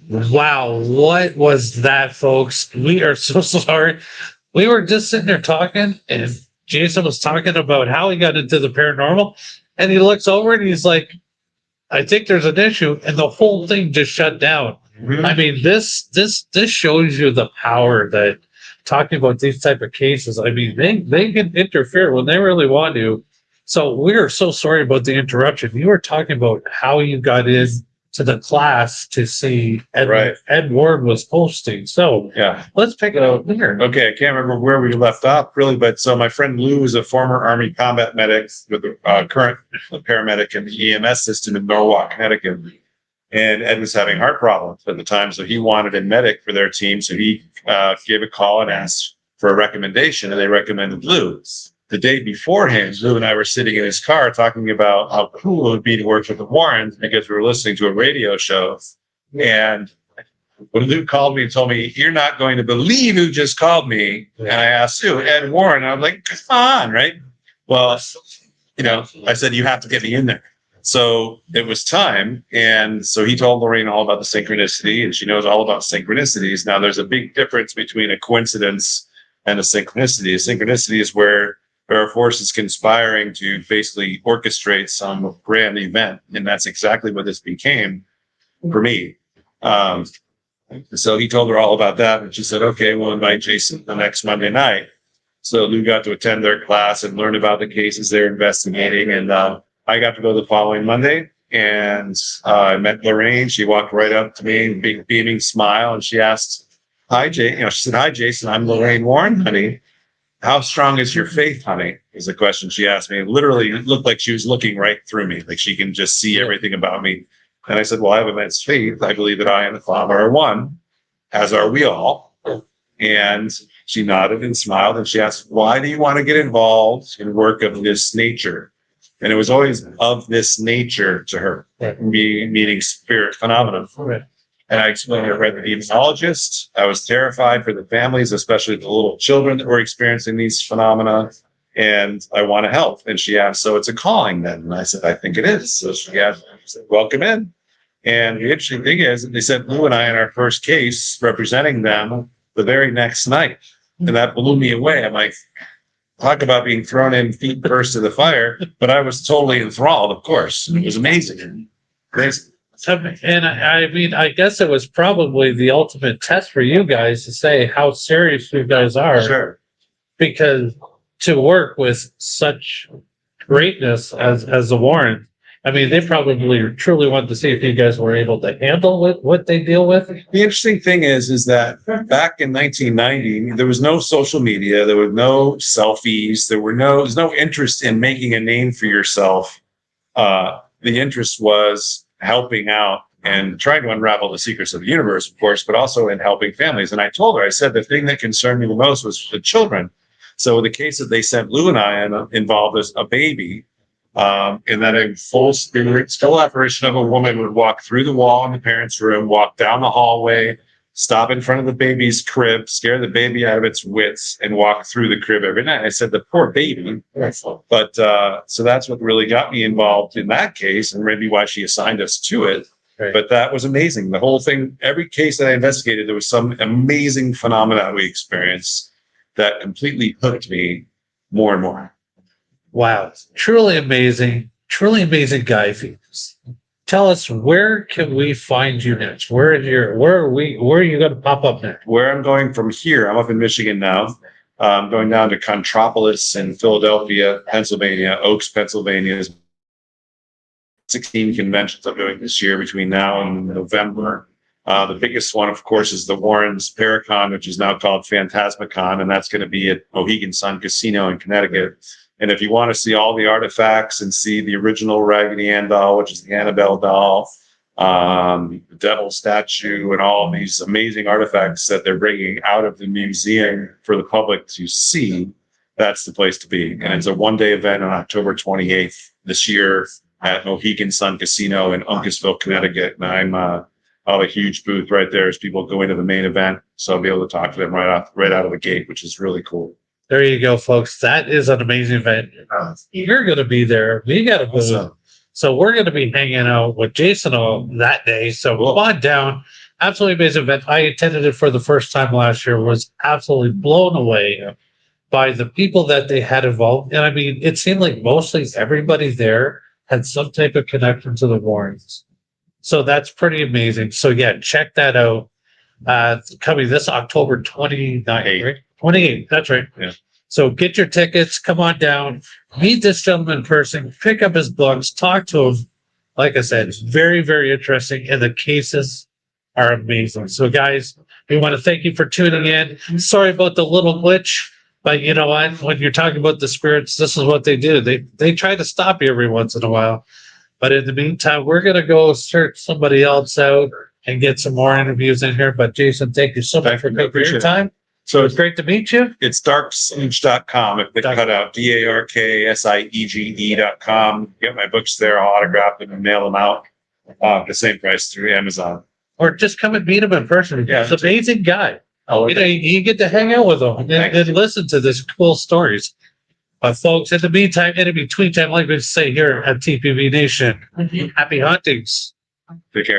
Wow, what was that, folks? We are so sorry. We were just sitting there talking, and Jason was talking about how he got into the paranormal, and he looks over and he's like, I think there's an issue, and the whole thing just shut down. I mean, this shows you the power that talking about these type of cases. I mean, they can interfere when they really want to. So we are so sorry about the interruption. You were talking about how you got in to the class to see Right. Ed Ward was hosting. So Yeah. let's pick it up here. Okay, I can't remember where we left off really, but so my friend Lou is a former Army combat medic with a current paramedic in the EMS system in Norwalk, Connecticut. And Ed was having heart problems at the time, so he wanted a medic for their team. So he gave a call and asked for a recommendation, and they recommended Lou. The day beforehand, Lou and I were sitting in his car talking about how cool it would be to work with the Warrens because we were listening to a radio show. And when Lou called me and told me, "You're not going to believe who just called me," and I asked who, Ed Warren. And I'm like, "Come on, right?" Well, I said, "You have to get me in there." So it was time. And so he told Lorraine all about the synchronicity, and she knows all about synchronicities. Now, there's a big difference between a coincidence and a synchronicity. A synchronicity is where there are forces conspiring to basically orchestrate some grand event. And that's exactly what this became for me. So he told her all about that. And she said, "Okay, we'll invite Jason the next Monday night." So Lou got to attend their class and learn about the cases they're investigating. And I got to go the following Monday, and I met Lorraine. She walked right up to me, big beaming smile, and she asked, "Hi, Jay." She said, "Hi, Jason. I'm Lorraine Warren, honey. How strong is your faith, honey?" Is the question she asked me. Literally, it looked like she was looking right through me, like she can just see everything about me. And I said, "Well, I have immense faith. I believe that I and the Father are one, as are we all." And she nodded and smiled, and she asked, "Why do you want to get involved in work of this nature?" And it was always of this nature to her, meaning spirit phenomenon. Right. And I explained I read the demonologist. I was terrified for the families, especially the little children that were experiencing these phenomena. And I want to help. And she asked, "So it's a calling then?" And I said, "I think it is." So she said, "Welcome in." And the interesting thing is that they sent Lou and I in our first case representing them the very next night. And that blew me away. I'm like, talk about being thrown in feet first to the fire. But I was totally enthralled, of course. It was amazing. Crazy. And I mean, I guess it was probably the ultimate test for you guys to say how serious you guys are. Sure. Because to work with such greatness as the Warren, I mean, they probably truly wanted to see if you guys were able to handle what they deal with. The interesting thing is that back in 1990, there was no social media, there were no selfies, there's no interest in making a name for yourself. The interest was helping out and trying to unravel the secrets of the universe, of course, but also in helping families. And I told her, I said, the thing that concerned me the most was the children. So the case that they sent Lou and I in involved as a baby. And then a full spirit, still apparition of a woman would walk through the wall in the parents' room, walk down the hallway, stop in front of the baby's crib, scare the baby out of its wits, and walk through the crib every night. I said, the poor baby. But so that's what really got me involved in that case, and maybe why she assigned us to it. Right. But that was amazing. The whole thing, every case that I investigated, there was some amazing phenomena we experienced that completely hooked me more and more. Wow, truly amazing guy. Tell us, where can we find you next? Where are you going to pop up next? Where I'm going from here, I'm up in Michigan now. I'm going down to Contropolis in Philadelphia, Pennsylvania, Oaks, Pennsylvania. 16 conventions I'm doing this year between now and November. The biggest one, of course, is the Warrens Paracon, which is now called Phantasmacon, and that's going to be at Mohegan Sun Casino in Connecticut. And if you want to see all the artifacts and see the original Raggedy Ann doll, which is the Annabelle doll, the devil statue, and all these amazing artifacts that they're bringing out of the museum for the public to see, that's the place to be. And it's a one-day event on October 28th this year at Mohegan Sun Casino in Uncasville, Connecticut. And I'll have a huge booth right there as people go into the main event. So I'll be able to talk to them right out of the gate, which is really cool. There you go, folks. That is an amazing event. You're going to be there. We got to booth. So we're going to be hanging out with Jason all that day. So come on down. absolutely amazing event. I attended it for the first time last year, was absolutely blown away by the people that they had involved. And I mean, it seemed like mostly everybody there had some type of connection to the Warrens. So that's pretty amazing. So yeah, check that out. Coming this October 29th, right? 28th. That's right. Yeah. So get your tickets, come on down, meet this gentleman in person, pick up his books, talk to him. Like I said, it's very, very interesting. And the cases are amazing. So guys, we want to thank you for tuning in. Sorry about the little glitch, but you know what? When you're talking about the spirits, this is what they do. They try to stop you every once in a while. But in the meantime, we're going to go search somebody else out and get some more interviews in here. But Jason, thank you so much for your time. So it's great to meet you. It's darksiege.com. If they cut out DARKSIEGE.com, get my books there, I'll autograph them and mail them out. The same price through Amazon. Or just come and meet him in person. Yeah. He's an amazing guy. Oh, you know, you get to hang out with him and listen to these cool stories. But folks, in the meantime, in between time, like we say here at TPV Nation, happy huntings. Take care.